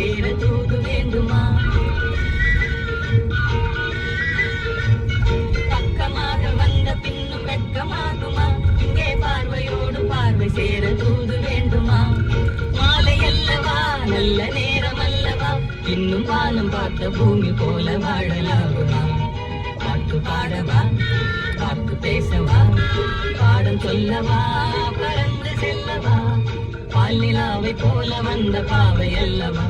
சேர தூது வேண்டுமா? பக்கமாக வந்த பின்னும் வெட்கமாகுமா? இங்கே பார்வையோடு பார்வை சேர தூது வேண்டுமா? மாலை அல்லவா, நல்ல நேரம் அல்லவா, இன்னும் வானம் பார்த்த பூமி போல வாழலாகுமா? பாட்டு பாடவா, பாட்டு பேசவா, பாடம் சொல்லவா, பறந்து செல்லவா, பால் நிலாவை போல வந்த பாவை அல்லவா?